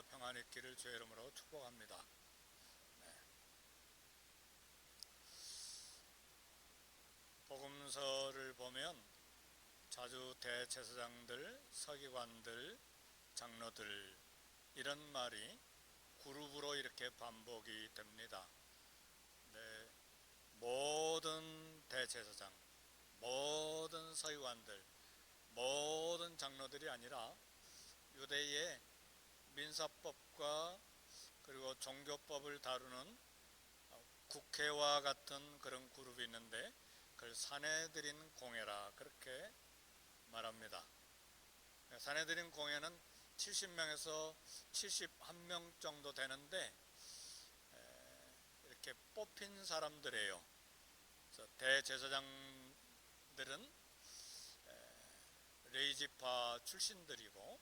안녕과 평안이 있기를 주의 이름으로 축복합니다. 네. 복음서를 보면 자주 대제사장들, 서기관들, 장로들 이런 말이 그룹으로 이렇게 반복이 됩니다. 네. 모든 대제사장, 모든 서기관들, 모든 장로들이 아니라 유대의 민사법과 그리고 종교법을 다루는 국회와 같은 그런 그룹이 있는데 그걸 사내들인 공회라 그렇게 말합니다. 사내들인 공회는 70명에서 71명 정도 되는데 이렇게 뽑힌 사람들이에요. 그래서 대제사장들은 레위지파 출신들이고,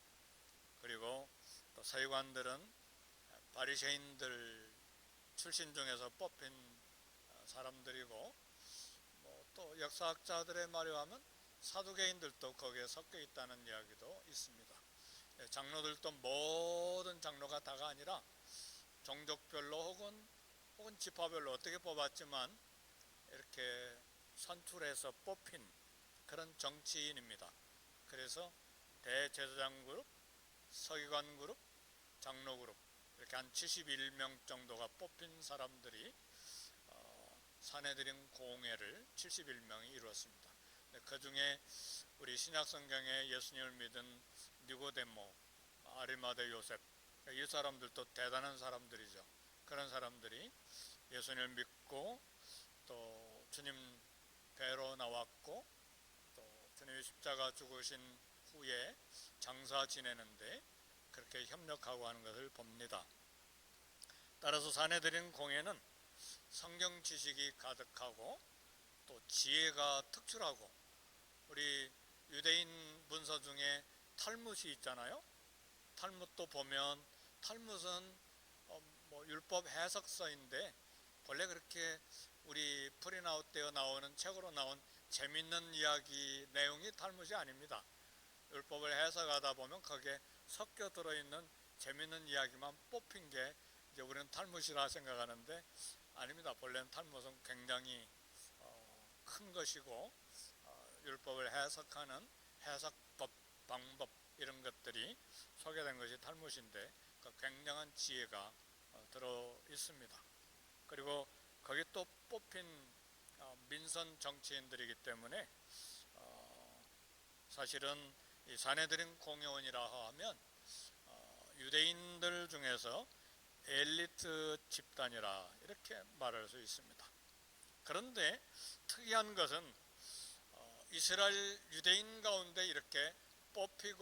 그리고 또 서기관들은 바리새인들 출신 중에서 뽑힌 사람들이고, 또 역사학자들의 말에 의하면 사두개인들도 거기에 섞여 있다는 이야기도 있습니다. 장로들도 모든 장로가 다가 아니라 종족별로 혹은 지파별로 어떻게 뽑았지만 이렇게 선출해서 뽑힌 그런 정치인입니다. 그래서 대제사장 그룹, 서기관 그룹, 장로 그룹 이렇게 한 71명 정도가 뽑힌 사람들이 사내들인 공회를 71명이 이루었습니다. 그 중에 우리 신약성경에 예수님을 믿은 니고데모, 아리마대 요셉, 이 사람들도 대단한 사람들이죠. 그런 사람들이 예수님을 믿고 또 주님 뵈러 나왔고, 또 주님이 십자가 죽으신 후에 장사 지내는데 그렇게 협력하고 하는 것을 봅니다. 따라서 사내들인 공회는 성경 지식이 가득하고 또 지혜가 특출하고, 우리 유대인 문서 중에 탈무시 있잖아요. 탈무도 보면 탈무는 율법 해석서인데 본래 그렇게 우리 프린아웃되어 나오는 책으로 나온 재밌는 이야기 내용이 탈무시 아닙니다. 율법을 해석하다 보면 거기에 섞여 들어있는 재밌는 이야기만 뽑힌 게 이제 우리는 탈무시라 생각하는데 아닙니다. 본래는 탈무는 굉장히 큰 것이고 율법을 해석하는 해석법, 방법 이런 것들이 소개된 것이 탈무시인데 그 굉장한 지혜가 들어 있습니다. 그리고 거기 또 뽑힌 민선 정치인들이기 때문에 사실은 이 사내들인 공회원이라 하면 유대인들 중에서 엘리트 집단이라 이렇게 말할 수 있습니다. 그런데 특이한 것은 이스라엘 유대인 가운데 이렇게 뽑힌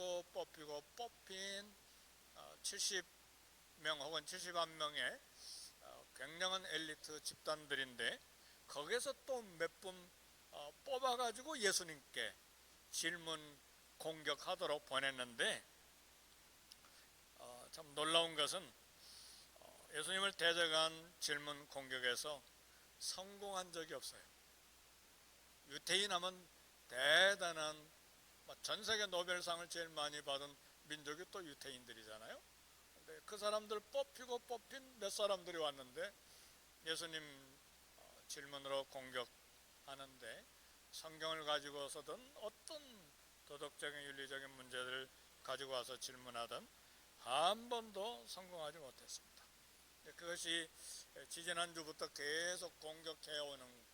70명 혹은 71명의 굉장한 엘리트 집단들인데 거기에서 또 몇 분 뽑아가지고 예수님께 질문 공격하도록 보냈는데 참 놀라운 것은 예수님을 대적한 질문 공격에서 성공한 적이 없어요. 유대인 하면 대단한 전 세계 노벨상을 제일 많이 받은 민족이 또 유대인들이잖아요. 근데 그 사람들 뽑힌 몇 사람들이 왔는데 예수님 질문으로 공격하는데 성경을 가지고서든 어떤 도덕적인 윤리적인 문제들을 가지고 와서 질문하든 한 번도 성공하지 못했습니다. 그것이 지지난주부터 계속 공격해오는,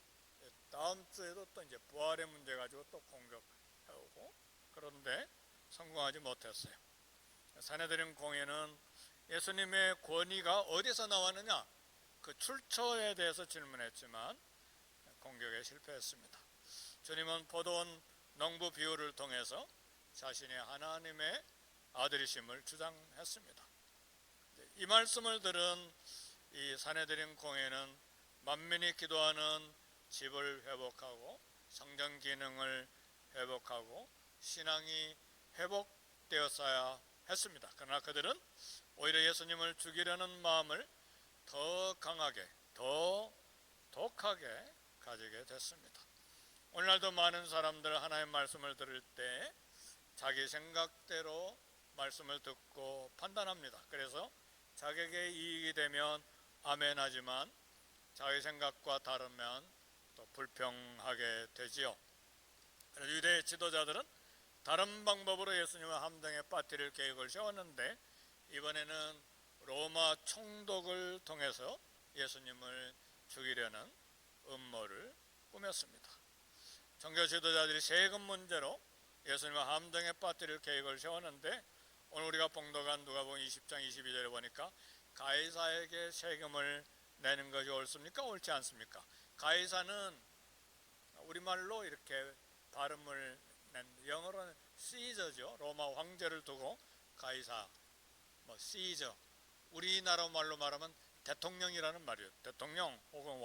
다음 주에도 또 이제 부활의 문제 가지고 또 공격해오고, 그런데 성공하지 못했어요. 사내들인 공회는 예수님의 권위가 어디서 나왔느냐 그 출처에 대해서 질문했지만 공격에 실패했습니다. 주님은 포도원 농부 비유를 통해서 자신의 하나님의 아들이심을 주장했습니다. 이 말씀을 들은 이 사내들인 공회는 만민이 기도하는 집을 회복하고 성전 기능을 회복하고 신앙이 회복되었어야 했습니다. 그러나 그들은 오히려 예수님을 죽이려는 마음을 더 강하게, 더 독하게 가지게 됐습니다. 오늘날도 많은 사람들 하나님의 말씀을 들을 때 자기 생각대로 말씀을 듣고 판단합니다. 그래서 자격에 이익이 되면 아멘하지만 자기 생각과 다르면 또 불평하게 되지요. 유대 지도자들은 다른 방법으로 예수님을 함정에 빠뜨릴 계획을 세웠는데 이번에는 로마 총독을 통해서 예수님을 죽이려는 음모를 꾸몄습니다. 종교 지도자들이 세금 문제로 예수님을 함정에 빠뜨릴 계획을 세웠는데 오늘 우리가 봉독한 누가복음 20장 22절에 보니까 가이사에게 세금을 내는 것이 옳습니까? 옳지 않습니까? 가이사는 우리말로 이렇게 발음을 낸 영어로는 시저죠. 로마 황제를 두고 가이사, 시저. 우리나라 말로 말하면 대통령이라는 말이에요. 대통령 혹은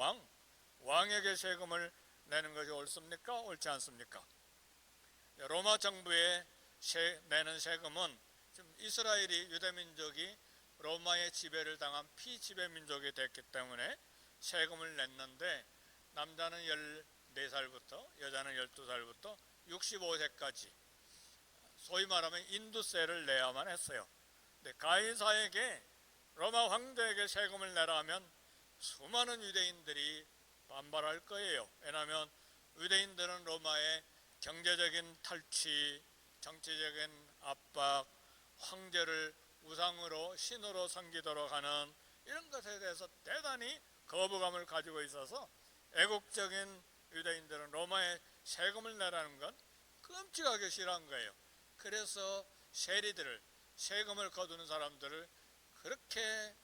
왕에게 세금을 내는 것이 옳습니까? 옳지 않습니까? 로마 정부에 내는 세금은 지금 이스라엘이 유대민족이 로마의 지배를 당한 피지배민족이 됐기 때문에 세금을 냈는데 남자는 14살부터 여자는 12살부터 65세까지 소위 말하면 인두세를 내야만 했어요. 근데 가이사에게 로마 황제에게 세금을 내라 하면 수많은 유대인들이 반발할 거예요. 왜냐하면 유대인들은 로마의 경제적인 탈취, 정치적인 압박, 황제를 우상으로 신으로 섬기도록 하는 이런 것에 대해서 대단히 거부감을 가지고 있어서 애국적인 유대인들은 로마에 세금을 내라는 건 끔찍하게 싫어한 거예요. 그래서 세리들을, 세금을 거두는 사람들을 그렇게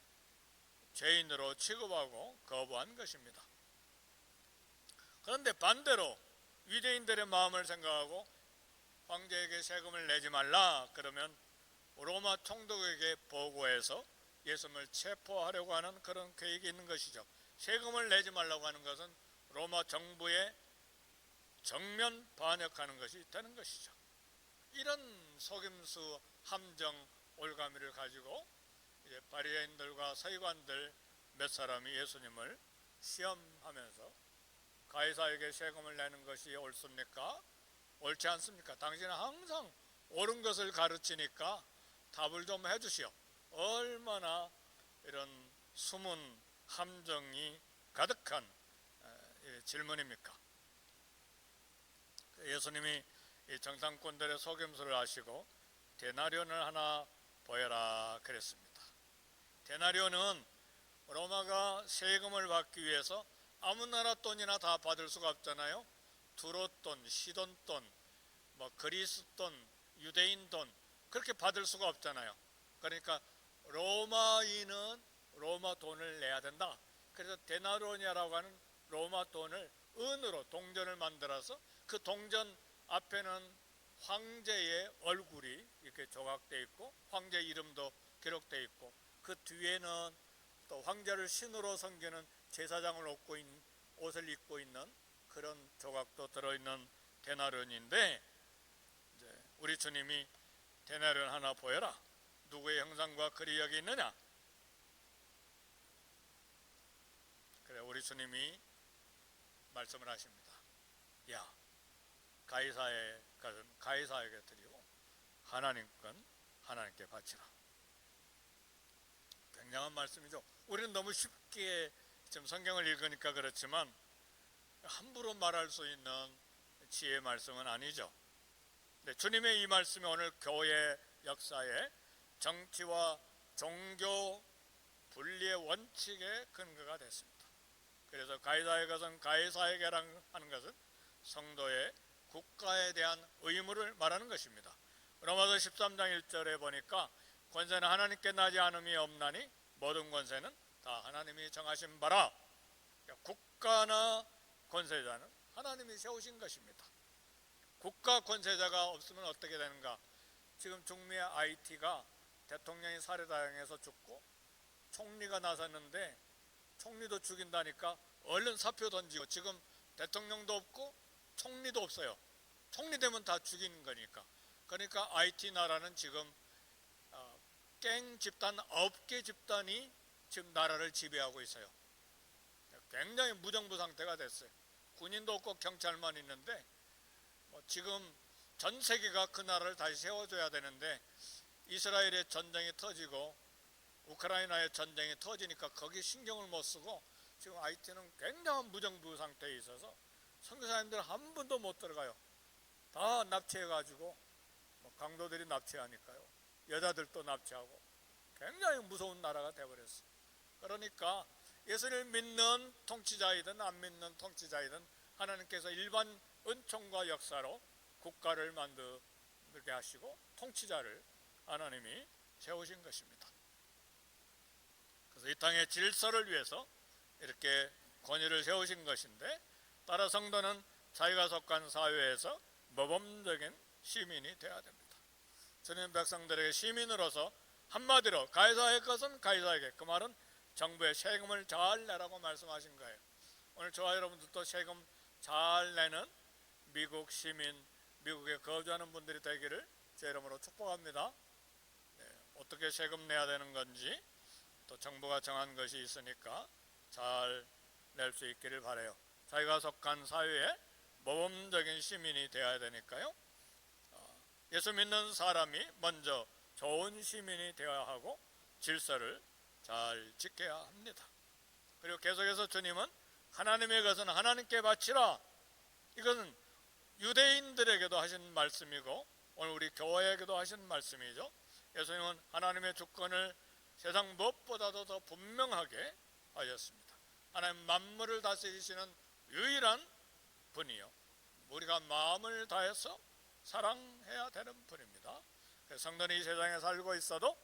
죄인으로 취급하고 거부한 것입니다. 그런데 반대로 유대인들의 마음을 생각하고 황제에게 세금을 내지 말라 그러면 로마 총독에게 보고해서 예수님을 체포하려고 하는 그런 계획이 있는 것이죠. 세금을 내지 말라고 하는 것은 로마 정부에 정면 반역하는 것이 되는 것이죠. 이런 속임수 함정 올가미를 가지고 이제 바리새인들과 서기관들 몇 사람이 예수님을 시험하면서 가이사에게 세금을 내는 것이 옳습니까? 옳지 않습니까? 당신은 항상 옳은 것을 가르치니까 답을 좀 해주시오. 얼마나 이런 숨은 함정이 가득한 질문입니까? 예수님이 이 정상권들의 속임수를 아시고 데나리온을 하나 보여라 그랬습니다. 데나리온은 로마가 세금을 받기 위해서 아무 나라 돈이나 다 받을 수가 없잖아요. 두로돈, 시돈돈, 그리스 돈, 유대인 돈 그렇게 받을 수가 없잖아요. 그러니까 로마인은 로마 돈을 내야 된다. 그래서 데나리온이라고 하는 로마 돈을 은으로 동전을 만들어서 그 동전 앞에는 황제의 얼굴이 이렇게 조각되어 있고 황제 이름도 기록되어 있고 그 뒤에는 또 황제를 신으로 섬기는 제사장을 옷을 입고 있는 그런 조각도 들어있는 데나리온인데 이제 우리 주님이 데나리온 하나 보여라. 누구의 형상과 글이 여기 있느냐? 그래 우리 주님이 말씀을 하십니다. 야, 가이사의 것은 가이사에게 드리고 하나님 건 하나님께 바치라. 굉장한 말씀이죠. 우리는 너무 쉽게 지금 성경을 읽으니까 그렇지만 함부로 말할 수 있는 지혜의 말씀은 아니죠. 근데 주님의 이 말씀이 오늘 교회 역사에 정치와 종교 분리의 원칙의 근거가 됐습니다. 그래서 가이사의 것은 가이사에게 하는 것은 성도의 국가에 대한 의무를 말하는 것입니다. 로마서 13장 1절에 보니까 권세는 하나님께 나지 않음이 없나니 모든 권세는 다 하나님이 정하신 바라. 국가나 권세자는 하나님이 세우신 것입니다. 국가 권세자가 없으면 어떻게 되는가? 지금 중미의 IT가 대통령이 살해당해서 죽고 총리가 나섰는데 총리도 죽인다니까 얼른 사표 던지고 지금 대통령도 없고 총리도 없어요. 총리 되면 다 죽이는 거니까. 그러니까 IT 나라는 지금 갱 집단 9개 집단이 지금 나라를 지배하고 있어요. 굉장히 무정부 상태가 됐어요. 군인도 없고 경찰만 있는데 지금 전 세계가 그 나라를 다시 세워줘야 되는데 이스라엘의 전쟁이 터지고 우크라이나의 전쟁이 터지니까 거기 신경을 못 쓰고 지금 하이티는 굉장한 무정부 상태에 있어서 선교사님들 한 분도 못 들어가요. 다 납치해가지고 강도들이 납치하니까요. 여자들도 납치하고 굉장히 무서운 나라가 되어버렸어요. 그러니까 예수를 믿는 통치자이든 안 믿는 통치자이든 하나님께서 일반 은총과 역사로 국가를 만들게 하시고 통치자를 하나님이 세우신 것입니다. 그래서 이 땅의 질서를 위해서 이렇게 권위를 세우신 것인데, 따라 성도는 자기가 속한 사회에서 모범적인 시민이 되어야 됩니다. 주님 백성들에게 시민으로서 한마디로 가이사의 것은 가이사에게, 그 말은 정부의 세금을 잘 내라고 말씀하신 거예요. 오늘 저와 여러분들도 세금 잘 내는 미국 시민, 미국에 거주하는 분들이 되기를 제 이름으로 축복합니다. 어떻게 세금 내야 되는 건지 또 정부가 정한 것이 있으니까 잘 낼 수 있기를 바라요. 자기가 속한 사회에 모범적인 시민이 되어야 되니까요. 예수 믿는 사람이 먼저 좋은 시민이 되어야 하고 질서를 잘 지켜야 합니다. 그리고 계속해서 주님은 하나님의 것은 하나님께 바치라, 이것은 유대인들에게도 하신 말씀이고 오늘 우리 교회에게도 하신 말씀이죠. 예수님은 하나님의 주권을 세상 무엇보다도 더 분명하게 하셨습니다. 하나님 만물을 다스리시는 유일한 분이요, 우리가 마음을 다해서 사랑해야 되는 분입니다. 성도는 이 세상에 살고 있어도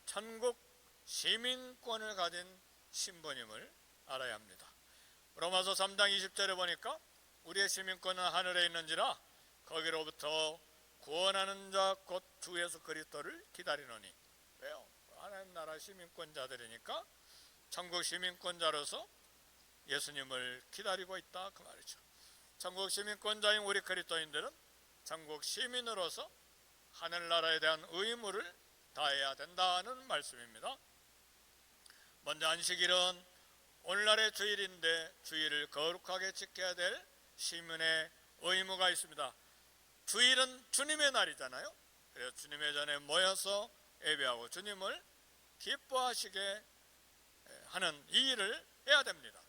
천국 시민권을 가진 신분임을 알아야 합니다. 로마서 3장 20절에 보니까 우리의 시민권은 하늘에 있는지라 거기로부터 구원하는 자 곧 주 예수 그리스도를 기다리노니. 왜요? 하나님 나라 시민권자들이니까 천국 시민권자로서 예수님을 기다리고 있다, 그 말이죠. 천국 시민권자인 우리 그리스도인들은 천국 시민으로서 하늘나라에 대한 의무를 다해야 된다는 말씀입니다. 먼저 안식일은 오늘날의 주일인데 주일을 거룩하게 지켜야 될 시민의 의무가 있습니다. 주일은 주님의 날이잖아요. 그래서 주님의 전에 모여서 예배하고 주님을 기뻐하시게 하는 이 일을 해야 됩니다.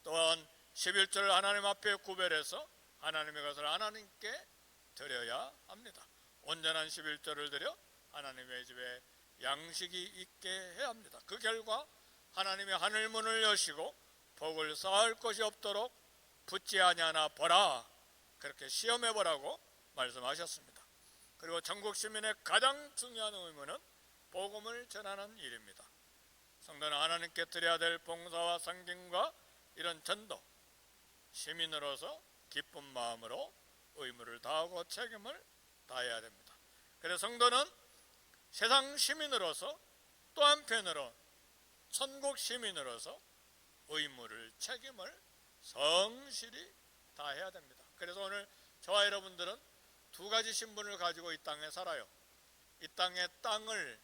또한 11조를 하나님 앞에 구별해서 하나님의 것을 하나님께 드려야 합니다. 온전한 11조를 드려 하나님의 집에 양식이 있게 해야 합니다. 그 결과 하나님의 하늘문을 여시고 복을 쌓을 것이 없도록 붙지 아니하나 보라, 그렇게 시험해보라고 말씀하셨습니다. 그리고 전국 시민의 가장 중요한 의무는 복음을 전하는 일입니다. 성도는 하나님께 드려야 될 봉사와 섬김과 이런 전도, 시민으로서 기쁜 마음으로 의무를 다하고 책임을 다해야 됩니다. 그래서 성도는 세상 시민으로서 또 한편으로 천국 시민으로서 의무를, 책임을 성실히 다해야 됩니다. 그래서 오늘 저와 여러분들은 두 가지 신분을 가지고 이 땅에 살아요. 이 땅의 땅을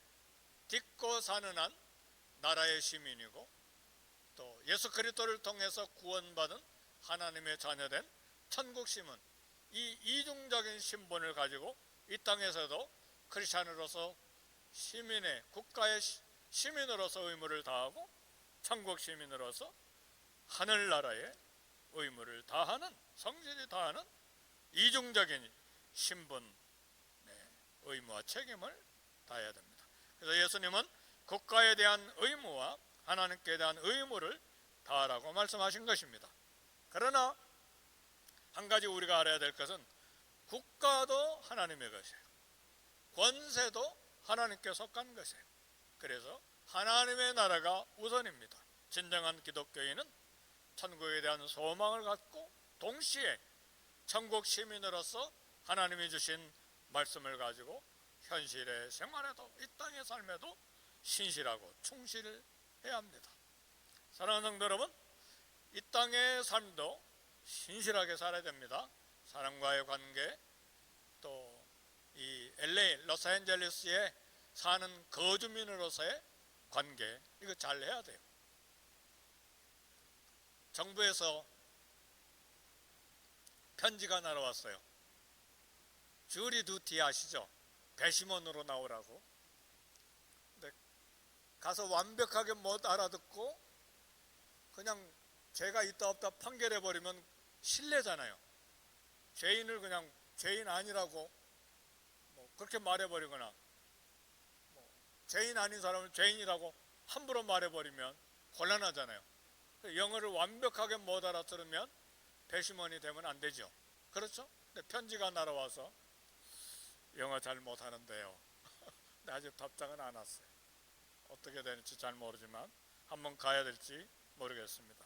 딛고 사는 한 나라의 시민이고, 또 예수 그리스도를 통해서 구원받은 하나님의 자녀된 천국 시민, 이 이중적인 신분을 가지고 이 땅에서도 크리스찬으로서 시민의, 국가의 시민으로서 의무를 다하고 천국 시민으로서 하늘나라의 의무를 다하는, 성실히 다하는 이중적인 신분, 의무와 책임을 다해야 됩니다. 그래서 예수님은 국가에 대한 의무와 하나님께 대한 의무를 다하라고 말씀하신 것입니다. 그러나 한 가지 우리가 알아야 될 것은 국가도 하나님의 것이에요. 권세도 하나님께 속한 것이에요. 그래서 하나님의 나라가 우선입니다. 진정한 기독교인은 천국에 대한 소망을 갖고 동시에 천국 시민으로서 하나님이 주신 말씀을 가지고 현실의 생활에도 이 땅의 삶에도 신실하고 충실해야 합니다. 사랑하는 성도 여러분, 이 땅의 삶도 신실하게 살아야 됩니다. 사람과의 관계, 또 이 LA, 로스앤젤레스에 사는 거주민으로서의 관계, 이거 잘 해야 돼요. 정부에서 편지가 날아왔어요. 주리 두티 아시죠? 배심원으로 나오라고. 가서 완벽하게 못 알아듣고 그냥 죄가 있다 없다 판결해버리면 실례잖아요. 죄인을 그냥 죄인 아니라고 그렇게 말해버리거나 죄인 아닌 사람을 죄인이라고 함부로 말해버리면 곤란하잖아요. 영어를 완벽하게 못 알아들으면 배심원이 되면 안 되죠. 그렇죠? 근데 편지가 날아와서 영어 잘 못하는데요. 근데 아직 답장은 안 왔어요. 어떻게 되는지 잘 모르지만 한번 가야 될지 모르겠습니다.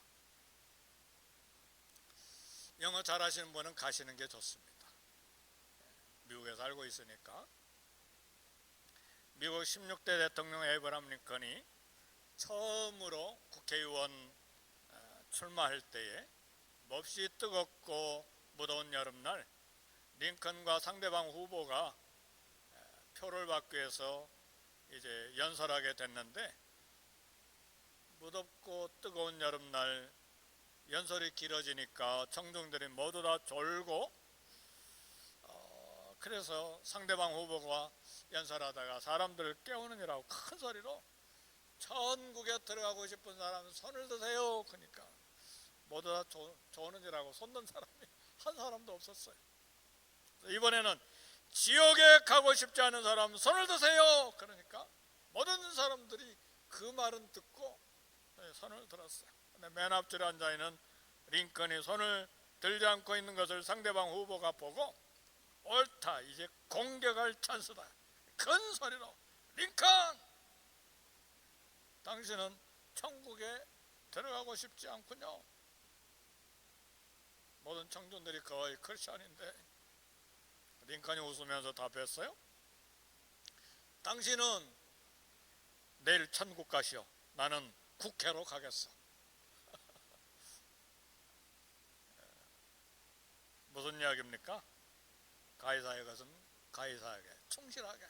영어 잘하시는 분은 가시는 게 좋습니다. 미국에 살고 있으니까. 미국 16대 대통령 에이브러함 링컨이 처음으로 국회의원 출마할 때에 몹시 뜨겁고 무더운 여름날 링컨과 상대방 후보가 표를 받기 위해서 이제 연설하게 됐는데, 무덥고 뜨거운 여름날 연설이 길어지니까 청중들이 모두 다 졸고, 그래서 상대방 후보가 연설하다가 사람들을 깨우느니라고 큰 소리로 천국에 들어가고 싶은 사람은 손을 드세요. 그러니까 모두 다 조느니라고 손든 사람이 한 사람도 없었어요. 이번에는 지옥에 가고 싶지 않은 사람 손을 드세요. 그러니까 모든 사람들이 그 말은 듣고 손을 들었어요. 근데 맨 앞줄에 앉아있는 링컨이 손을 들지 않고 있는 것을 상대방 후보가 보고, 옳다, 이제 공격할 찬스다, 큰 소리로 링컨, 당신은 천국에 들어가고 싶지 않군요. 모든 청중들이 거의 크리스찬인데 링컨이 웃으면서 답했어요. 당신은 내일 천국 가시오. 나는 국회로 가겠어. 무슨 이야기입니까? 가이사의 것은 가이사에게 충실하게,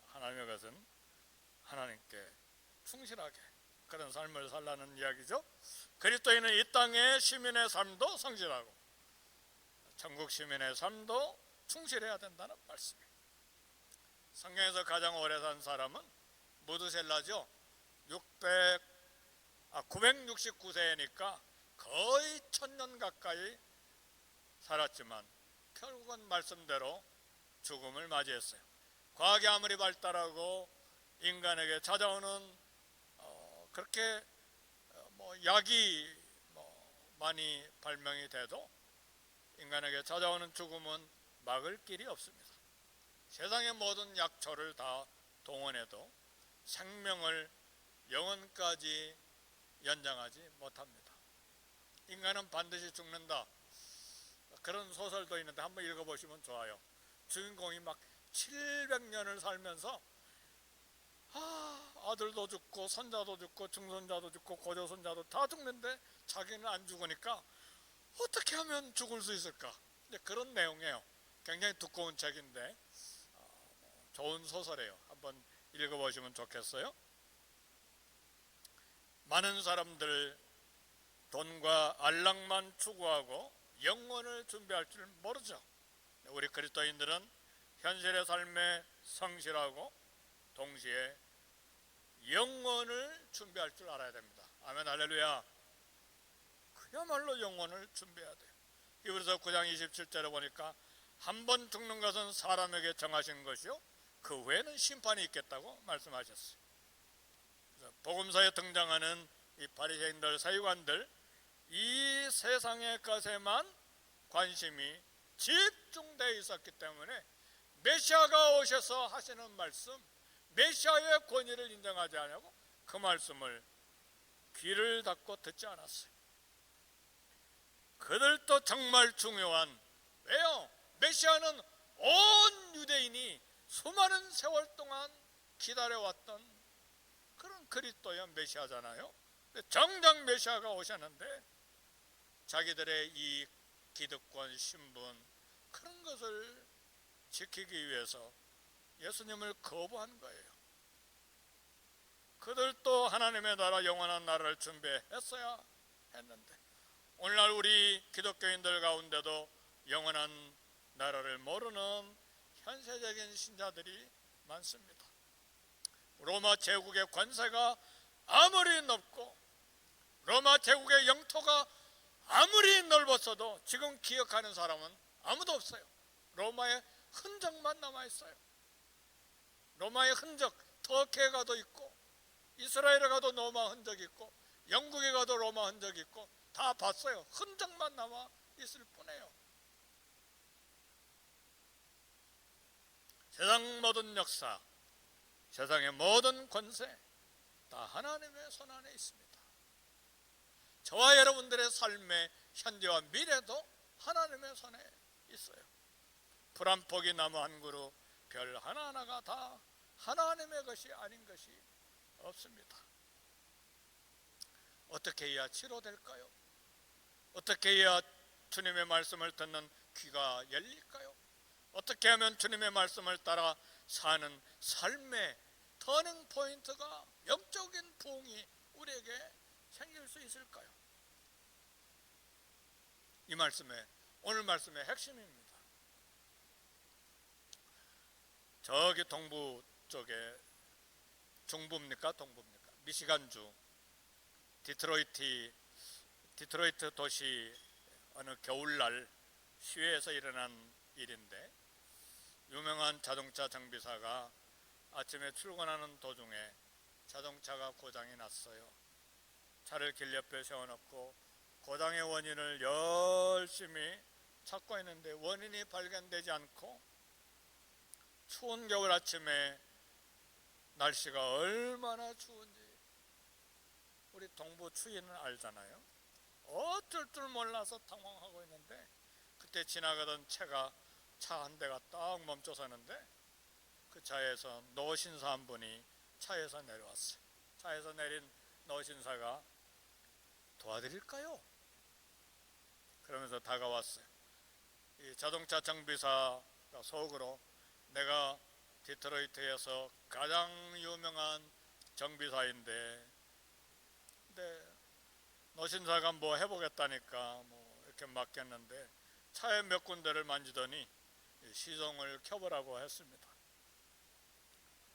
하나님의 것은 하나님께 충실하게, 그런 삶을 살라는 이야기죠. 그리스도인은 이 땅의 시민의 삶도 성실하고 천국 시민의 삶도 충실해야 된다는 말씀이에요. 성경에서 가장 오래 산 사람은 무드셀라죠. 969세니까 거의 1000년 가까이 살았지만 결국은 말씀대로 죽음을 맞이했어요. 과학이 아무리 발달하고 인간에게 찾아오는 그렇게 약이 많이 발명이 돼도 인간에게 찾아오는 죽음은 막을 길이 없습니다. 세상의 모든 약초를 다 동원해도 생명을 영원까지 연장하지 못합니다. 인간은 반드시 죽는다, 그런 소설도 있는데 한번 읽어보시면 좋아요. 주인공이 막 700년을 살면서 아들도 죽고 손자도 죽고 증손자도 죽고 고조손자도 다 죽는데 자기는 안 죽으니까 어떻게 하면 죽을 수 있을까? 그런 내용이에요. 굉장히 두꺼운 책인데 좋은 소설이에요. 한번 읽어보시면 좋겠어요. 많은 사람들 돈과 안락만 추구하고 영원을 준비할 줄 모르죠. 우리 그리스도인들은 현실의 삶에 성실하고 동시에 영원을 준비할 줄 알아야 됩니다. 아멘, 할렐루야. 그야말로 영원을 준비해야 돼요. 히브리서 9장 27절에 보니까 한 번 죽는 것은 사람에게 정하신 것이요 그 후에는 심판이 있겠다고 말씀하셨어요. 복음서에 등장하는 이 바리새인들, 서기관들, 이 세상의 것에만 관심이 집중되어 있었기 때문에 메시아가 오셔서 하시는 말씀, 메시아의 권위를 인정하지 않냐고 그 말씀을 귀를 닫고 듣지 않았어요. 그들도 정말 중요한, 왜요? 메시아는 온 유대인이 수많은 세월 동안 기다려왔던 그런 그리스도의 메시아잖아요. 정작 메시아가 오셨는데 자기들의 이 기득권, 신분, 그런 것을 지키기 위해서 예수님을 거부한 거예요. 그들도 하나님의 나라, 영원한 나라를 준비했어야 했는데, 오늘날 우리 기독교인들 가운데도 영원한 나라를 모르는 현세적인 신자들이 많습니다. 로마 제국의 권세가 아무리 넓고 로마 제국의 영토가 아무리 넓었어도 지금 기억하는 사람은 아무도 없어요. 로마의 흔적만 남아있어요. 로마의 흔적, 터키에 가도 있고 이스라엘에 가도 로마 흔적이 있고 영국에 가도 로마 흔적이 있고 다 봤어요. 흔적만 남아 있을 뿐이에요. 세상 모든 역사, 세상의 모든 권세 다 하나님의 손 안에 있습니다. 저와 여러분들의 삶의 현재와 미래도 하나님의 손에 있어요. 풀 한 포기, 나무 한 그루, 별 하나하나가 다 하나님의 것이 아닌 것이 없습니다. 어떻게 해야 치료될까요? 어떻게 해야 주님의 말씀을 듣는 귀가 열릴까요? 어떻게 하면 주님의 말씀을 따라 사는 삶의 터닝 포인트가, 영적인 부흥이 우리에게 생길 수 있을까요? 이 말씀의, 오늘 말씀의 핵심입니다. 저기 동부 쪽에, 중부입니까 동부입니까? 미시간주 디트로이트 도시 어느 겨울날 시외에서 일어난 일인데, 유명한 자동차 정비사가 아침에 출근하는 도중에 자동차가 고장이 났어요. 차를 길 옆에 세워놓고 고장의 원인을 열심히 찾고 있는데 원인이 발견되지 않고, 추운 겨울 아침에 날씨가 얼마나 추운지 우리 동부 추위는 알잖아요. 어쩔 줄 몰라서 당황하고 있는데, 그때 지나가던 차 한 대가 딱 멈춰 서는데 그 차에서 노신사 한 분이 차에서 내려왔어요. 차에서 내린 노신사가 도와드릴까요? 그러면서 다가왔어요. 이 자동차 정비사가 속으로, 내가 디트로이트에서 가장 유명한 정비사인데, 근데 노신사가 뭐 해보겠다니까 뭐 이렇게 맡겼는데 차에 몇 군데를 만지더니 시동을 켜보라고 했습니다.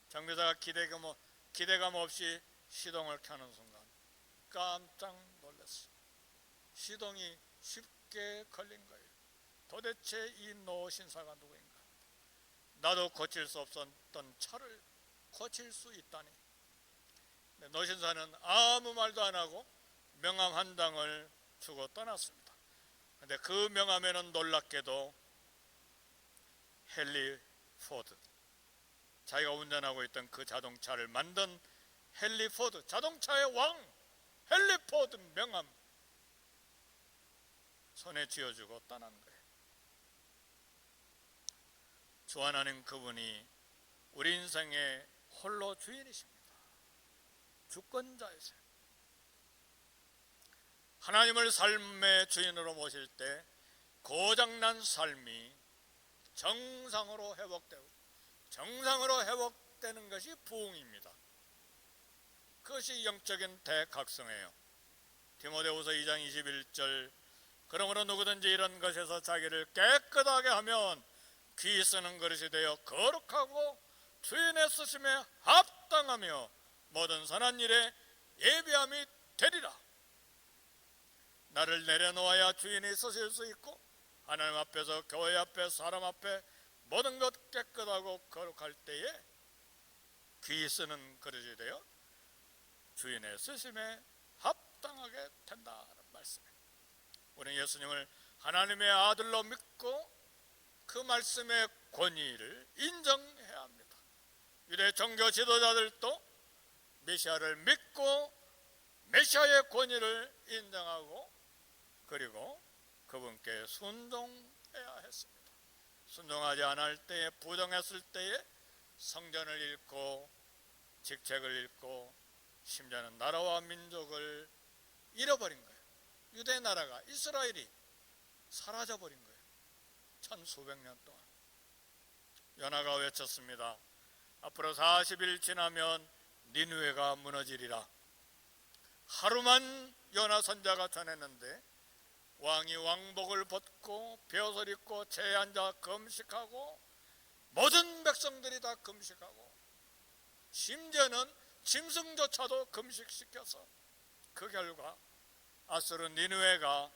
정비사가 기대감 없이 시동을 켜는 순간 깜짝 놀랐어요. 시동이 쉽게 걸린 거예요. 도대체 이 노신사가 누구인가? 나도 고칠 수 없었던 차를 고칠 수 있다니. 노신사는 아무 말도 안 하고 명함 한 장을 주고 떠났습니다. 그런데 그 명함에는 놀랍게도 헨리 포드, 자기가 운전하고 있던 그 자동차를 만든 헨리 포드, 자동차의 왕 헨리 포드 명함 손에 쥐어주고 떠난 거예요. 주 하나님, 그분이 우리 인생의 홀로 주인이십니다. 주권자이세요. 하나님을 삶의 주인으로 모실 때 고장난 삶이 정상으로 회복되는 것이 부흥입니다. 그것이 영적인 대각성이에요. 디모데후서 2장 21절, 그러므로 누구든지 이런 것에서 자기를 깨끗하게 하면 귀 쓰는 그릇이 되어 거룩하고 주인의 쓰심에 합당하며 모든 선한 일에 예비함이 되리라. 나를 내려놓아야 주인이 쓰실 수 있고, 하나님 앞에서, 교회 앞에, 사람 앞에 모든 것 깨끗하고 거룩할 때에 귀 쓰는 그릇이 되어 주인의 쓰심에 합당하게 된다는 말씀이에요. 우리는 예수님을 하나님의 아들로 믿고 그 말씀의 권위를 인정해야 합니다. 유대 종교 지도자들도 메시아를 믿고 메시아의 권위를 인정하고 그리고 그분께 순종해야 했습니다. 순종하지 않을 때에, 부정했을 때에 성전을 잃고 직책을 잃고 심지어는 나라와 민족을 잃어버린 거예요. 유대 나라가, 이스라엘이 사라져버린 거예요. 천수백 년 동안. 요나가 외쳤습니다. 앞으로 40일 지나면 니느웨가 무너지리라. 하루만 요나 선자가 전했는데 왕이 왕복을 벗고 벼슬 입고 재에 앉아 금식하고 모든 백성들이 다 금식하고 심지어는 짐승조차도 금식시켜서 그 결과 아수르 니느웨가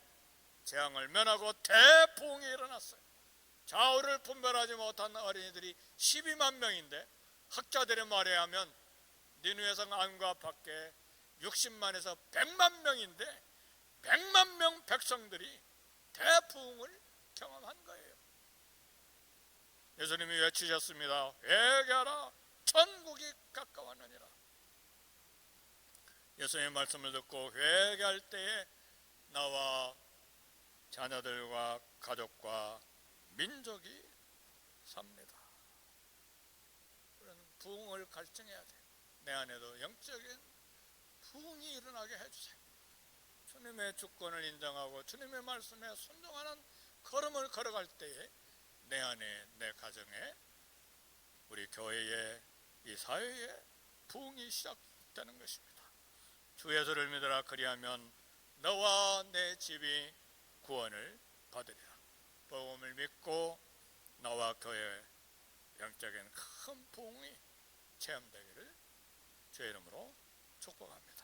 재앙을 면하고 대부흥이 일어났어요. 좌우를 분별하지 못한 어린이들이 12만 명인데 학자들의 말에 하면 니느웨 성 안과 밖에 60만에서 100만 명인데 100만 명 백성들이 대부흥을 경험한 거예요. 예수님이 외치셨습니다. 회개하라, 천국이 가까웠느니라. 예수님의 말씀을 듣고 회개할 때에 나와 자녀들과 가족과 민족이 삽니다. 그런 부흥을 갈증해야 돼요. 내 안에도 영적인 부흥이 일어나게 해주세요. 주님의 주권을 인정하고 주님의 말씀에 순종하는 걸음을 걸어갈 때에 내 안에, 내 가정에, 우리 교회에, 이 사회에 부흥이 시작되는 것입니다. 주 예수를 믿으라, 그리하면 너와 내 집이 구원을 받으리라. 복음을 믿고 나와 교회 영적인 큰 부흥이 체험되기를 주의 이름으로 축복합니다.